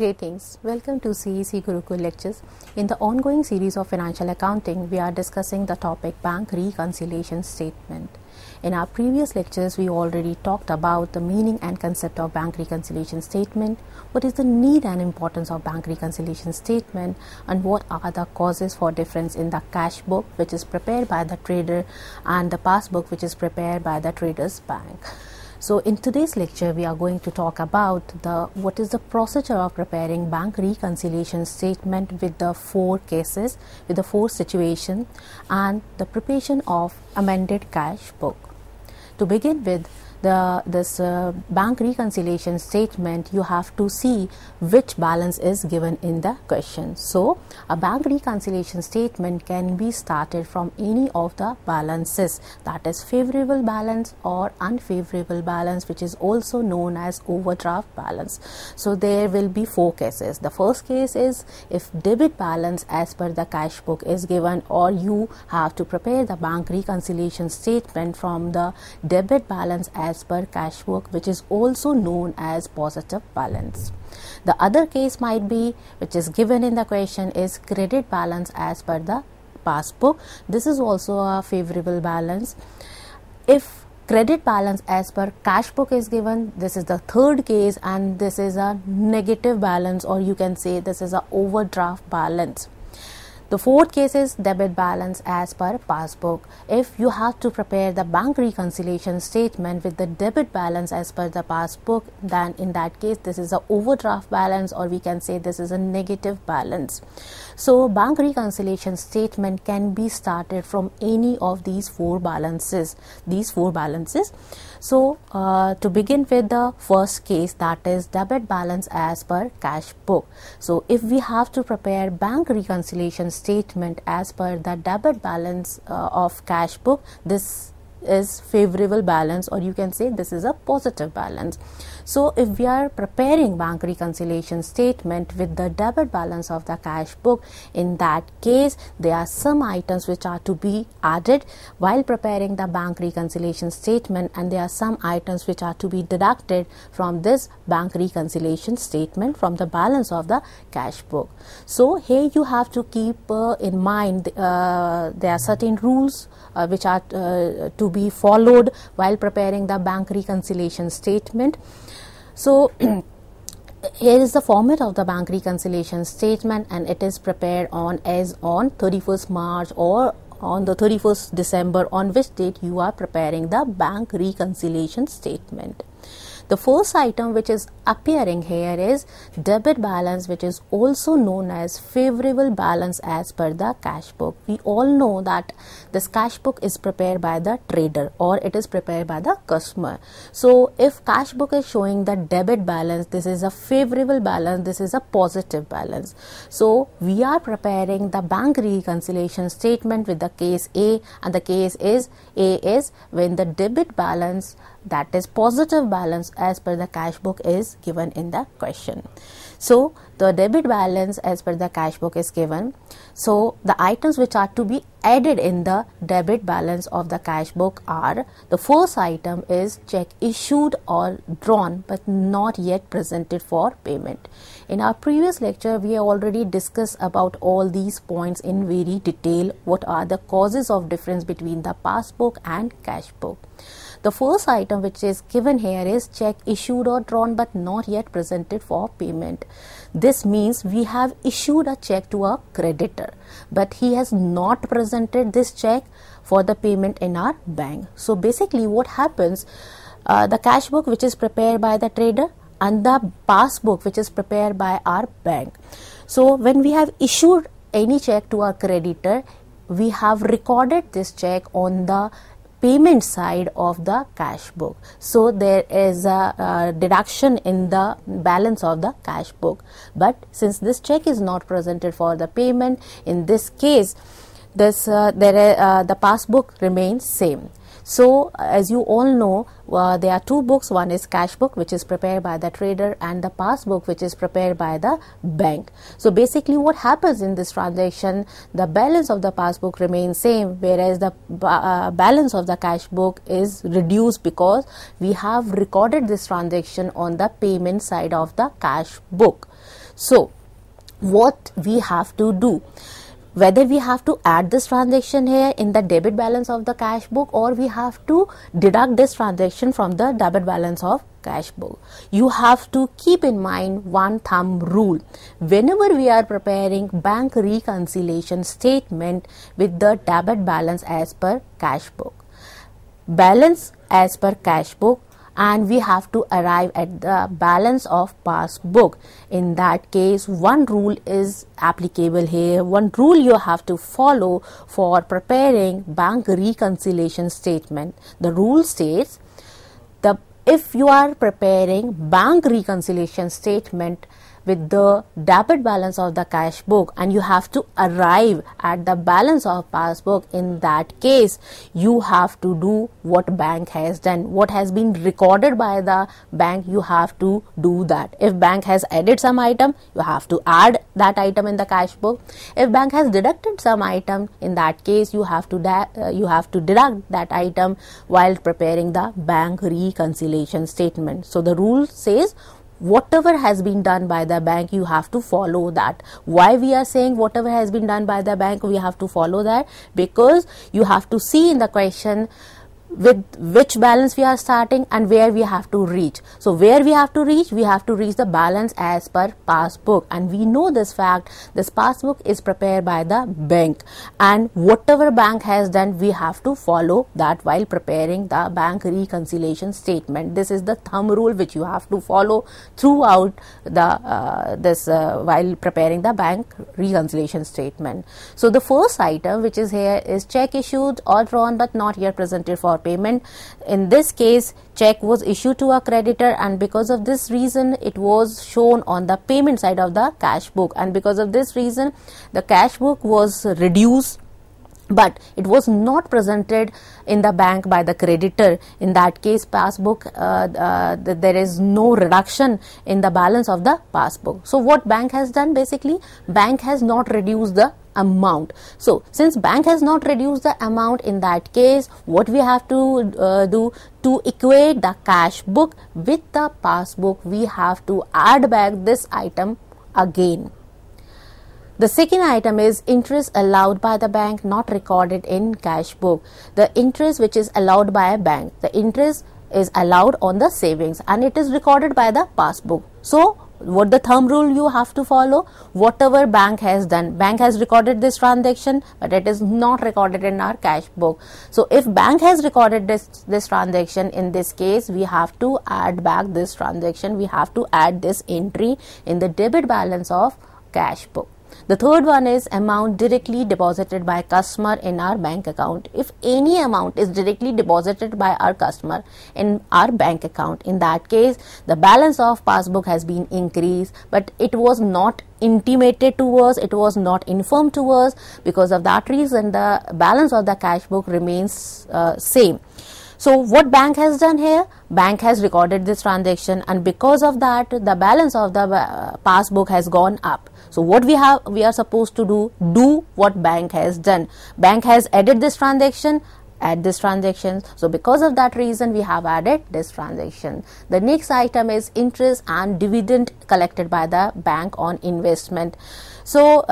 Greetings. Welcome to CEC Gurukul Lectures. In the ongoing series of financial accounting, we are discussing the topic Bank Reconciliation Statement. In our previous lectures, we already talked about the meaning and concept of Bank Reconciliation Statement, what is the need and importance of Bank Reconciliation Statement, and what are the causes for difference in the cash book which is prepared by the trader and the passbook which is prepared by the trader's bank. So in today's lecture, we are going to talk about what is the procedure of preparing bank reconciliation statement with the four cases, with the four situations, and the preparation of amended cash book. To begin with, this bank reconciliation statement, you have to see which balance is given in the question. So a bank reconciliation statement can be started from any of the balances, that is favorable balance or unfavorable balance, which is also known as overdraft balance. So there will be four cases. The first case is if debit balance as per the cash book is given, or you have to prepare the bank reconciliation statement from the debit balance as per cash book, which is also known as positive balance. The other case might be, which is given in the question, is credit balance as per the passbook. This is also a favorable balance. If credit balance as per cash book is given, this is the third case, and this is a negative balance, or you can say this is a overdraft balance. The fourth case is debit balance as per passbook. If you have to prepare the bank reconciliation statement with the debit balance as per the passbook, then in that case this is a overdraft balance, or we can say this is a negative balance. So bank reconciliation statement can be started from any of these four balances. So to begin with the first case, that is debit balance as per cash book. So if we have to prepare bank reconciliation statement as per the debit balance of cash book, this is favorable balance, or you can say this is a positive balance. So if we are preparing bank reconciliation statement with the debit balance of the cash book, in that case there are some items which are to be added while preparing the bank reconciliation statement, and there are some items which are to be deducted from this bank reconciliation statement from the balance of the cash book. So here you have to keep in mind there are certain rules which are to be followed while preparing the bank reconciliation statement. So here is the format of the bank reconciliation statement, and it is prepared on 31st March or on the 31st December, on which date you are preparing the bank reconciliation statement. The first item which is appearing here is debit balance, which is also known as favorable balance as per the cash book. We all know that this cash book is prepared by the trader, or it is prepared by the customer. So if cash book is showing the debit balance, this is a favorable balance, this is a positive balance. So we are preparing the bank reconciliation statement with the case A, and the case A is when the debit balance, that is positive balance as per the cash book, is given in the question. So the debit balance as per the cash book is given. So the items which are to be added in the debit balance of the cash book are: the first item is check issued or drawn but not yet presented for payment. In our previous lecture, we have already discussed about all these points in very detail. What are the causes of difference between the passbook and cash book? The first item which is given here is check issued or drawn but not yet presented for payment. This means we have issued a check to a creditor, but he has not presented this check for the payment in our bank. So basically what happens, the cash book which is prepared by the trader and the passbook which is prepared by our bank. So when we have issued any check to our creditor, we have recorded this check on the payment side of the cash book. So there is a deduction in the balance of the cash book. But since this check is not presented for the payment, in this case, the passbook remains same. So as you all know, there are two books. One is cash book, which is prepared by the trader, and the passbook, which is prepared by the bank. So basically what happens in this transaction, the balance of the passbook remains same, whereas the balance of the cash book is reduced because we have recorded this transaction on the payment side of the cash book. So what we have to do, whether we have to add this transaction here in the debit balance of the cash book, or we have to deduct this transaction from the debit balance of cash book. You have to keep in mind one thumb rule. Whenever we are preparing bank reconciliation statement with the debit balance as per cash book, balance as per cash book, and we have to arrive at the balance of passbook. In that case, one rule is applicable here. One rule you have to follow for preparing bank reconciliation statement. The rule states, if you are preparing bank reconciliation statement with the debit balance of the cash book and you have to arrive at the balance of passbook, in that case you have to do what bank has done. What has been recorded by the bank, you have to do that. If bank has added some item, you have to add that item in the cash book. If bank has deducted some item, in that case you have to deduct that item while preparing the bank reconciliation statement. So the rule says, whatever has been done by the bank, you have to follow that. Why we are saying whatever has been done by the bank, we have to follow that? Because you have to see in the question with which balance we are starting and where we have to reach. So where we have to reach the balance as per passbook, and we know this fact. This passbook is prepared by the bank, and whatever bank has done, we have to follow that while preparing the bank reconciliation statement. This is the thumb rule which you have to follow throughout the while preparing the bank reconciliation statement. So the first item which is here is check issued or drawn but not yet presented for payment. In this case, check was issued to a creditor, and because of this reason it was shown on the payment side of the cash book, and because of this reason the cash book was reduced, but it was not presented in the bank by the creditor. In that case, passbook there is no reduction in the balance of the passbook. So what bank has done? Basically, bank has not reduced the amount. So since bank has not reduced the amount, in that case what we have to do to equate the cash book with the passbook, we have to add back this item again. The second item is interest allowed by the bank not recorded in cash book. The interest which is allowed by a bank, the interest is allowed on the savings and it is recorded by the passbook. So what the thumb rule you have to follow? Whatever bank has done, bank has recorded this transaction but it is not recorded in our cash book. So if bank has recorded this transaction, in this case we have to add back this transaction. We have to add this entry in the debit balance of cash book. The third one is amount directly deposited by customer in our bank account. If any amount is directly deposited by our customer in our bank account, in that case the balance of passbook has been increased, but it was not intimated to us, it was not informed to us. Because of that reason the balance of the cash book remains same. So what bank has done here? Bank has recorded this transaction, and because of that the balance of the passbook has gone up. So what we are supposed to do what bank has done. Bank has added this transaction, add this transaction. So because of that reason we have added this transaction. The next item is interest and dividend collected by the bank on investment. So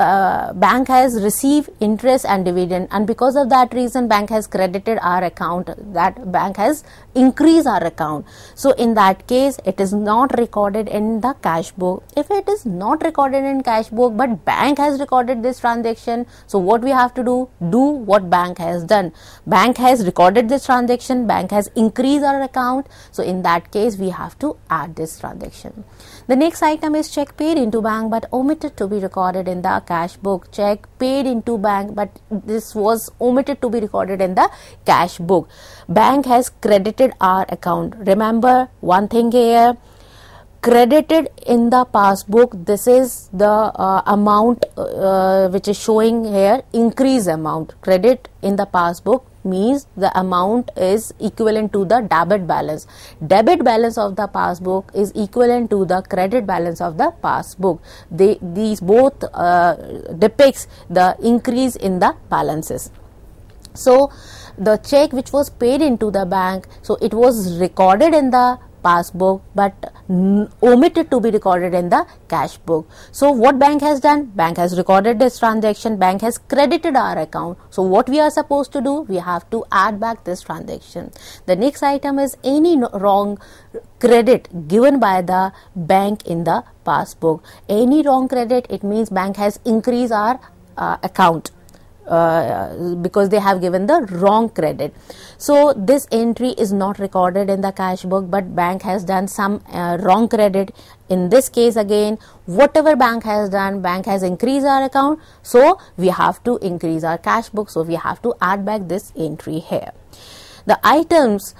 bank has received interest and dividend, and because of that reason bank has credited our account, that bank has increased our account. So in that case it is not recorded in the cash book. If it is not recorded in cash book but bank has recorded this transaction, so what we have to do what bank has done. Bank has recorded this transaction, bank has increased our account, so in that case we have to add this transaction. The next item is check paid into bank but omitted to be recorded in the cash book. Check paid into bank but this was omitted to be recorded in the cash book. Bank has credited our account. Remember one thing here, credited in the passbook, this is the amount which is showing here, increase amount. Credit in the passbook means the amount is equivalent to the debit balance. Debit balance of the passbook is equivalent to the credit balance of the passbook. These both depicts the increase in the balances. So the check which was paid into the bank, so it was recorded in the passbook but omitted to be recorded in the cash book. So what bank has done? Bank has recorded this transaction, bank has credited our account. So what we are supposed to do? We have to add back this transaction. The next item is any wrong credit given by the bank in the passbook. Any wrong credit, it means bank has increased our account. Because they have given the wrong credit. So this entry is not recorded in the cash book, but bank has done some wrong credit. In this case again, whatever bank has done, bank has increased our account, so we have to increase our cash book, so we have to add back this entry here. The items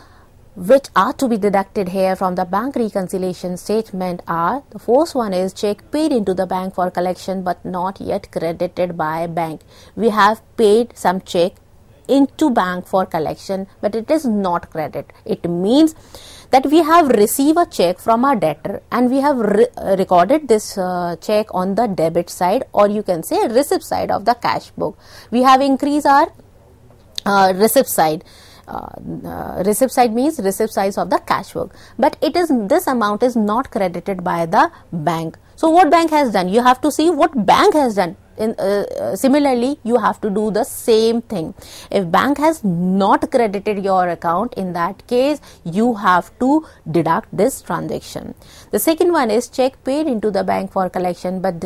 which are to be deducted here from the bank reconciliation statement are, the first one is check paid into the bank for collection but not yet credited by bank. We have paid some check into bank for collection but it is not credit. It means that we have received a check from our debtor and we have recorded this check on the debit side, or you can say receipt side of the cash book. We have increased our receipt side. Receipt side means receipt size of the cash book, but it is, this amount is not credited by the bank. So what bank has done? You have to see what bank has done. Similarly, you have to do the same thing. If bank has not credited your account, in that case you have to deduct this transaction. The second one is check paid into the bank for collection but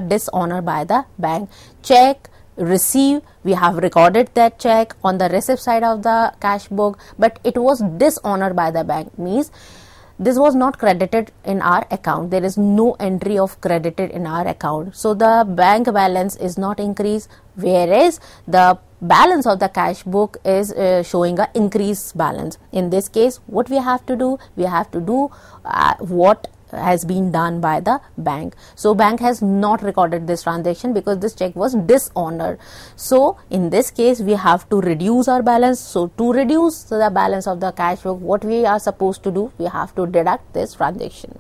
dishonored by the bank. Check receive, we have recorded that check on the receipt side of the cash book, but it was dishonored by the bank, means this was not credited in our account. There is no entry of credited in our account, so the bank balance is not increased, whereas the balance of the cash book is showing a increased balance. In this case, what we have to do? We have to do what has been done by the bank. So bank has not recorded this transaction because this check was dishonored. So in this case we have to reduce our balance. So to reduce the balance of the cash book, what we are supposed to do? We have to deduct this transaction.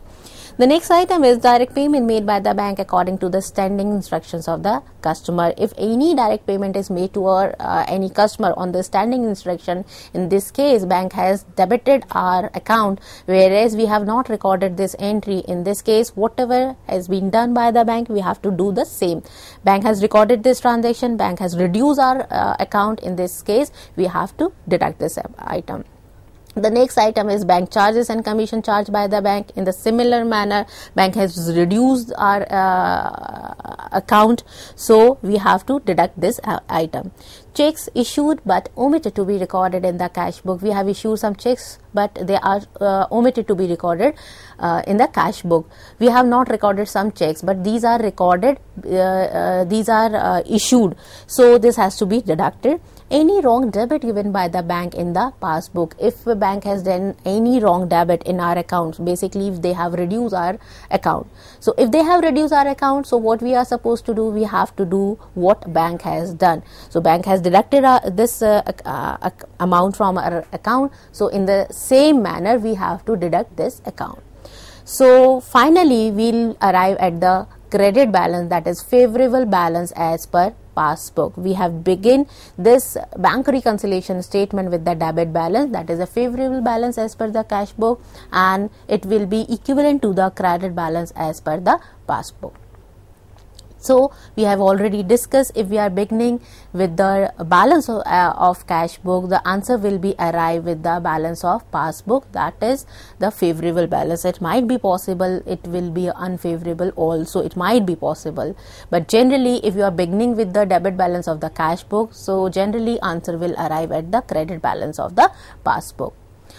The next item is direct payment made by the bank according to the standing instructions of the customer. If any direct payment is made to any customer on the standing instruction, in this case bank has debited our account, whereas we have not recorded this entry. In this case, whatever has been done by the bank, we have to do the same. Bank has recorded this transaction, bank has reduced our account. In this case, we have to deduct this item. The next item is bank charges and commission charged by the bank. In the similar manner, bank has reduced our account, so we have to deduct this item. Checks issued but omitted to be recorded in the cash book. We have issued some checks but they are omitted to be recorded in the cash book. We have not recorded some checks but these are recorded, these are issued, so this has to be deducted. Any wrong debit given by the bank in the passbook. If the bank has done any wrong debit in our accounts, basically if they have reduced our account. So if they have reduced our account, so what we are supposed to do? We have to do what bank has done. So bank has deducted this amount from our account. So in the same manner, we have to deduct this account. So finally, we'll arrive at the credit balance, that is favorable balance as per passbook. We have begin this bank reconciliation statement with the debit balance, that is a favorable balance as per the cash book, and it will be equivalent to the credit balance as per the passbook. So we have already discussed, if we are beginning with the balance of cash book, the answer will be arrive with the balance of passbook, that is the favorable balance. It might be possible, it will be unfavorable also, it might be possible, but generally if you are beginning with the debit balance of the cash book, so generally answer will arrive at the credit balance of the passbook.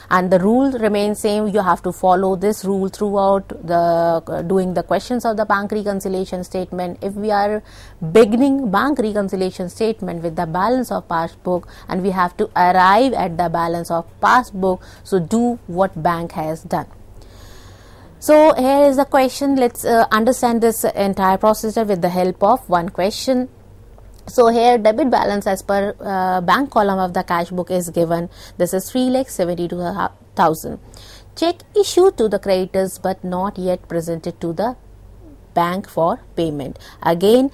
And the rule remains same. You have to follow this rule throughout the doing the questions of the bank reconciliation statement. If we are beginning bank reconciliation statement with the balance of passbook and we have to arrive at the balance of passbook, so do what bank has done. So here is the question. Let's understand this entire procedure with the help of one question. So here debit balance as per bank column of the cash book is given. This is 3,72,000. Check issued to the creditors but not yet presented to the bank for payment. Again,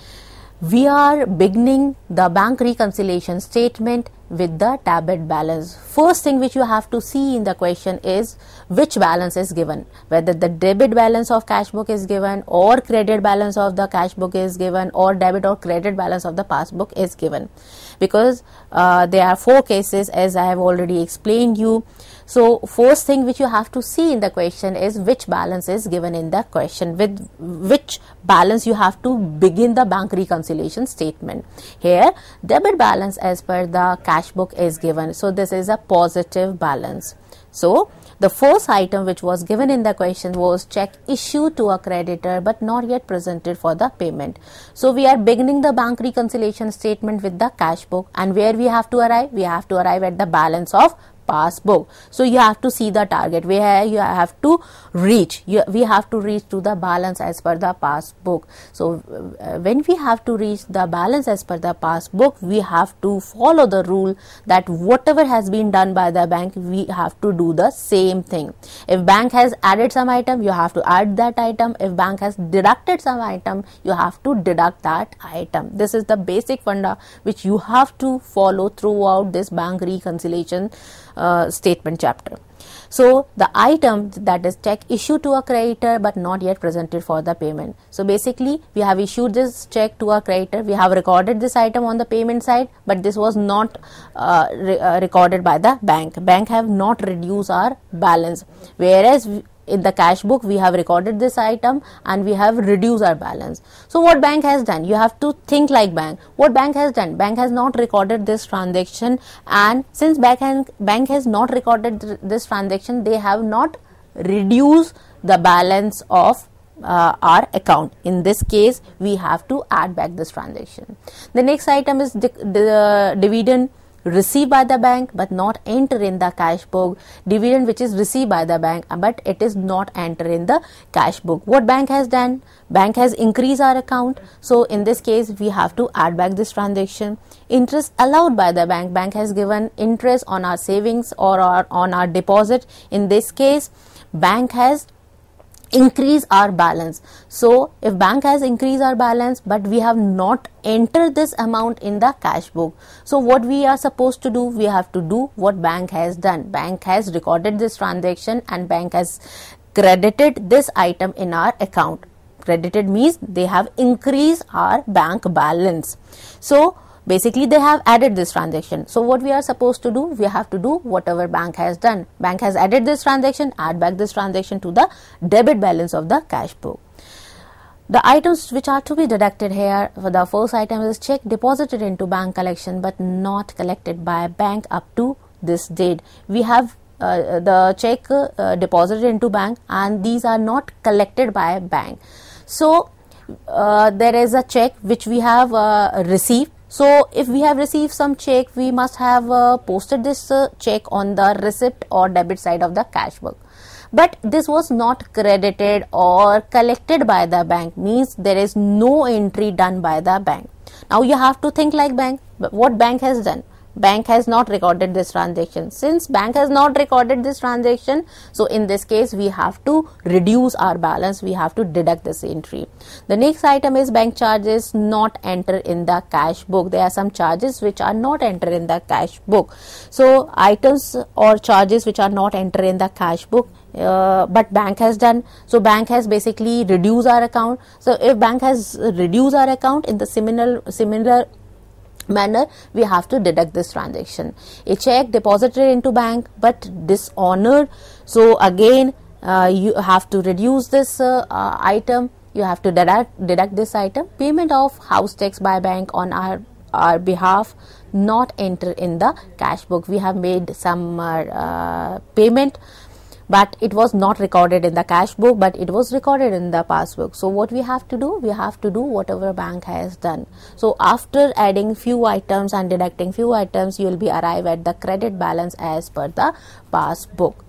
we are beginning the bank reconciliation statement with the debit balance. First thing which you have to see in the question is which balance is given, whether the debit balance of cash book is given or credit balance of the cash book is given or debit or credit balance of the passbook is given, because there are 4 cases as I have already explained you. So first thing which you have to see in the question is which balance is given in the question, with which balance you have to begin the bank reconciliation statement. Here debit balance as per the cash book is given, so this is a positive balance. So the first item which was given in the question was check issued to a creditor but not yet presented for the payment. So we are beginning the bank reconciliation statement with the cash book, and where we have to arrive? We have to arrive at the balance of passbook. So you have to see the target where you have to reach. We have to reach to the balance as per the passbook. So when we have to reach the balance as per the passbook, we have to follow the rule that whatever has been done by the bank, we have to do the same thing. If bank has added some item, you have to add that item. If bank has deducted some item, you have to deduct that item. This is the basic funda which you have to follow throughout this bank reconciliation statement chapter. So the item that is check issued to a creditor but not yet presented for the payment. So basically we have issued this check to a creditor, we have recorded this item on the payment side, but this was not recorded by the bank. Bank have not reduced our balance, whereas in the cash book we have recorded this item and we have reduced our balance. So what bank has done? You have to think like bank. What bank has done? Bank has not recorded this transaction, and since bank has not recorded this transaction, they have not reduced the balance of our account. In this case we have to add back this transaction. The next item is the dividend received by the bank but not enter in the cash book. Dividend which is received by the bank but it is not enter in the cash book. What bank has done? Bank has increased our account, so in this case we have to add back this transaction. Interest allowed by the bank. Bank has given interest on our savings or on our deposit. In this case bank has increase our balance. So if bank has increased our balance but we have not entered this amount in the cash book, so what we are supposed to do? We have to do what bank has done. Bank has recorded this transaction and bank has credited this item in our account. Credited means they have increased our bank balance. So basically they have added this transaction. So what we are supposed to do? We have to do whatever bank has done. Bank has added this transaction, add back this transaction to the debit balance of the cash book. The items which are to be deducted here, for the first item is check deposited into bank collection but not collected by bank up to this date. We have the check deposited into bank and these are not collected by bank. So there is a check which we have received. So if we have received some check, we must have posted this check on the receipt or debit side of the cash book. But this was not credited or collected by the bank, means there is no entry done by the bank. Now you have to think like bank. But what bank has done? Bank has not recorded this transaction. Since bank has not recorded this transaction, so in this case we have to reduce our balance, we have to deduct this entry. The next item is bank charges not enter in the cash book. There are some charges which are not enter in the cash book. So items or charges which are not enter in the cash book but bank has done. So bank has basically reduced our account. So if bank has reduced our account, in the similar manner we have to deduct this transaction. A check deposited into bank but dishonored, so again you have to reduce this item, you have to deduct this item. Payment of house tax by bank on our behalf not enter in the cash book. We have made some payment but it was not recorded in the cash book, but it was recorded in the passbook. So what we have to do? We have to do whatever bank has done. So after adding few items and deducting few items, you will be arrive at the credit balance as per the passbook.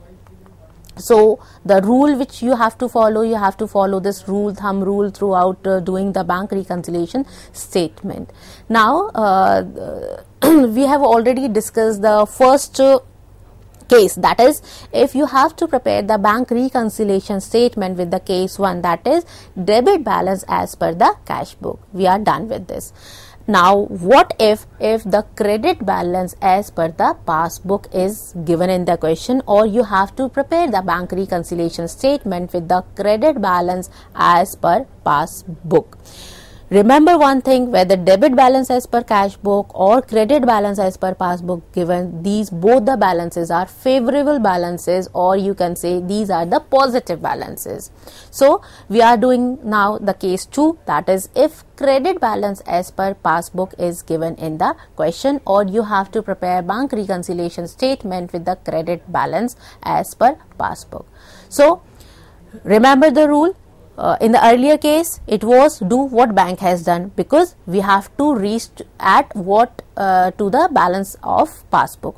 So the rule which you have to follow this thumb rule throughout doing the bank reconciliation statement. Now we have already discussed the first case, that is if you have to prepare the bank reconciliation statement with the case 1, that is debit balance as per the cash book. We are done with this. Now what if the credit balance as per the passbook is given in the question, or you have to prepare the bank reconciliation statement with the credit balance as per passbook. Remember one thing, whether debit balance as per cash book or credit balance as per passbook given, these both the balances are favorable balances, or you can say these are the positive balances. So we are doing now the case 2, that is if credit balance as per passbook is given in the question, or you have to prepare bank reconciliation statement with the credit balance as per passbook. So remember the rule. In the earlier case, it was do what bank has done, because we have to reach at what to the balance of passbook.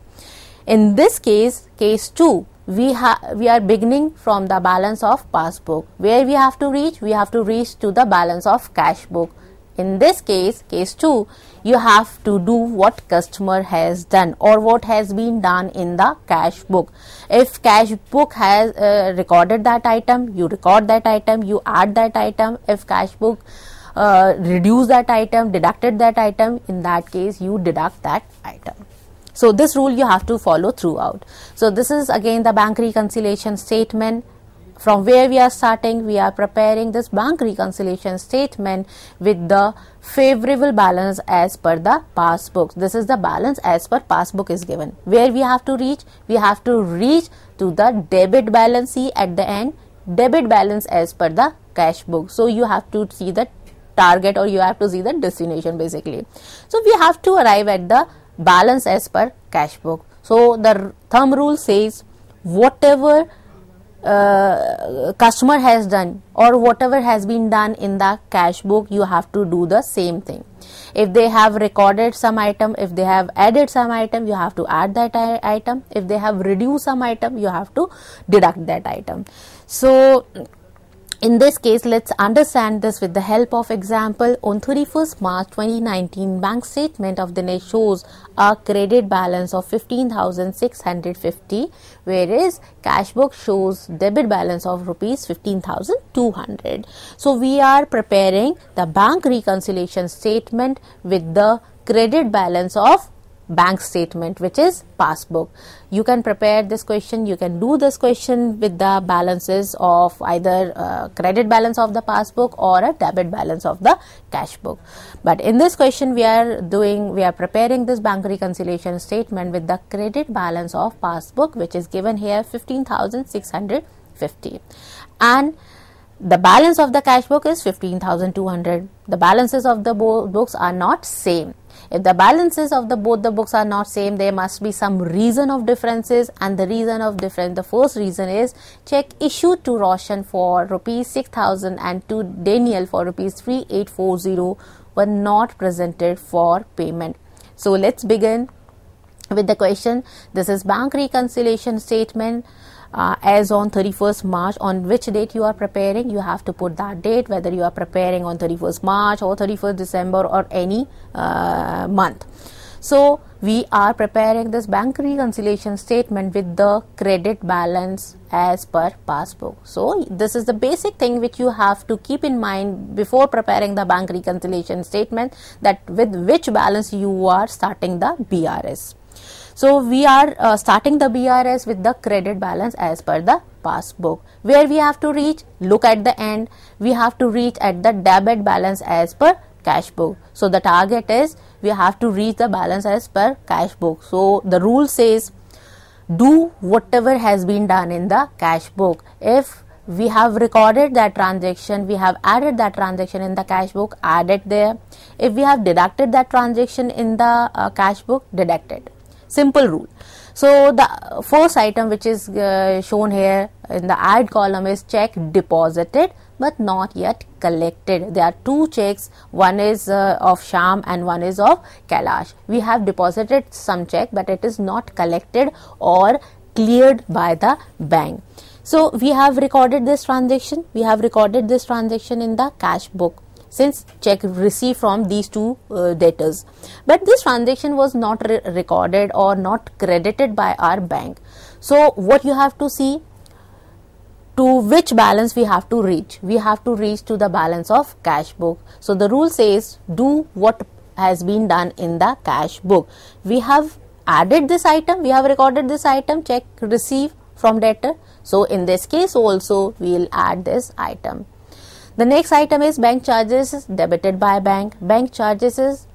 In this case, case 2, we are beginning from the balance of passbook. Where we have to reach? We have to reach to the balance of cash book. In this case, case 2, you have to do what customer has done or what has been done in the cash book. If cash book has recorded that item, you record that item, you add that item. If cash book reduced that item, deducted that item, in that case you deduct that item. So this rule you have to follow throughout. So this is again the bank reconciliation statement. From where we are starting, we are preparing this bank reconciliation statement with the favorable balance as per the passbook. This is the balance as per passbook is given. Where we have to reach? We have to reach to the debit balance. See at the end, debit balance as per the cash book. So you have to see the target, or you have to see the destination basically. So we have to arrive at the balance as per cash book. So the thumb rule says whatever customer has done or whatever has been done in the cash book, you have to do the same thing. If they have recorded some item, if they have added some item, you have to add that item. If they have reduced some item, you have to deduct that item. So in this case, let's understand this with the help of example. On 31st March 2019, bank statement of Dinesh shows a credit balance of 15,650, whereas cash book shows debit balance of rupees 15,200. So we are preparing the bank reconciliation statement with the credit balance of bank statement, which is passbook. You can prepare this question, you can do this question with the balances of either credit balance of the passbook or a debit balance of the cash book. But in this question we are preparing this bank reconciliation statement with the credit balance of passbook, which is given here 15,650, and the balance of the cash book is 15,200. The balances of the books are not same. If the balances of both the books are not same, there must be some reason of differences, and the reason of difference, the first reason is check issued to Roshan for rupees 6,000 and to Daniel for rupees 3,840 were not presented for payment. So let's begin with the question. This is bank reconciliation statement as on 31st March. On which date you are preparing, you have to put that date, whether you are preparing on 31st March or 31st December or any month. So we are preparing this bank reconciliation statement with the credit balance as per passbook. So this is the basic thing which you have to keep in mind before preparing the bank reconciliation statement, that with which balance you are starting the BRS. So we are starting the BRS with the credit balance as per the passbook. Where we have to reach? Look at the end. We have to reach at the debit balance as per cash book. So the target is we have to reach the balance as per cash book. So the rule says do whatever has been done in the cash book. If we have recorded that transaction, we have added that transaction in the cash book, add it there. If we have deducted that transaction in the cash book, deduct it. Simple rule. So the first item which is shown here in the add column is check deposited but not yet collected. There are two checks, one is of Sham and one is of Kailash. We have deposited some check, but it is not collected or cleared by the bank. So we have recorded this transaction. We have recorded this transaction in the cash book, since check received from these two debtors, but this transaction was not recorded or not credited by our bank. So what you have to see, to which balance we have to reach? We have to reach to the balance of cash book. So the rule says do what has been done in the cash book. We have added this item, we have recorded this item, check receive from debtor. So in this case also we will add this item. The next item is bank charges debited by bank. Bank charges is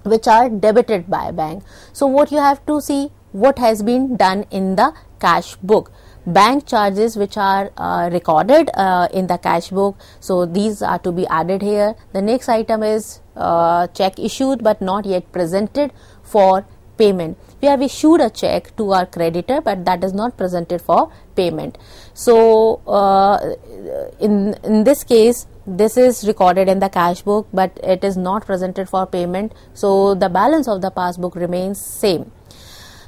which are debited by bank. So what you have to see, what has been done in the cash book. Bank charges which are recorded in the cash book, so these are to be added here. The next item is check issued but not yet presented for payment. We have issued a check to our creditor, but that is not presented for payment. So in this case, this is recorded in the cash book, but it is not presented for payment, so the balance of the passbook remains same.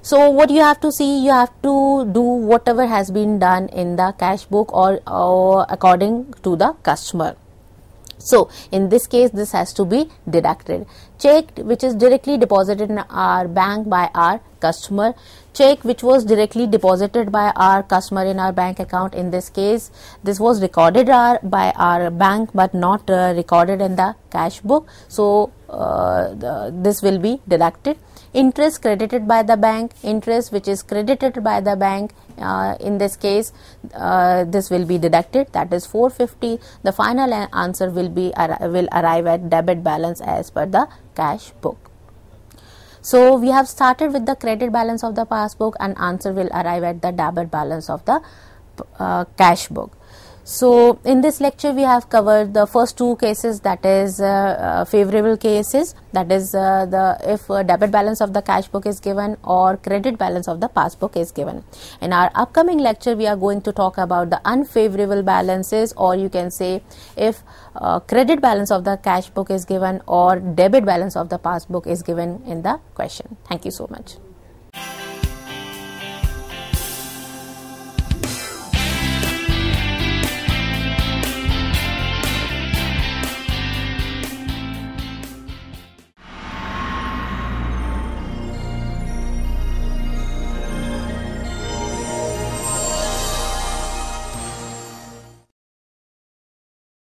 So what you have to see, you have to do whatever has been done in the cash book or according to the customer. So in this case, this has to be deducted. Check which is directly deposited in our bank by our customer. Check which was directly deposited by our customer in our bank account. In this case, this was recorded by our bank but not recorded in the cash book. So this will be deducted. Interest credited by the bank, interest which is credited by the bank, in this case this will be deducted, that is 450. The final answer will arrive at debit balance as per the cash book. So we have started with the credit balance of the passbook and answer will arrive at the debit balance of the cash book. So in this lecture we have covered the first two cases, that is favorable cases, that is if debit balance of the cash book is given or credit balance of the passbook is given. In our upcoming lecture we are going to talk about the unfavorable balances, or you can say if credit balance of the cash book is given or debit balance of the passbook is given in the question. Thank you so much.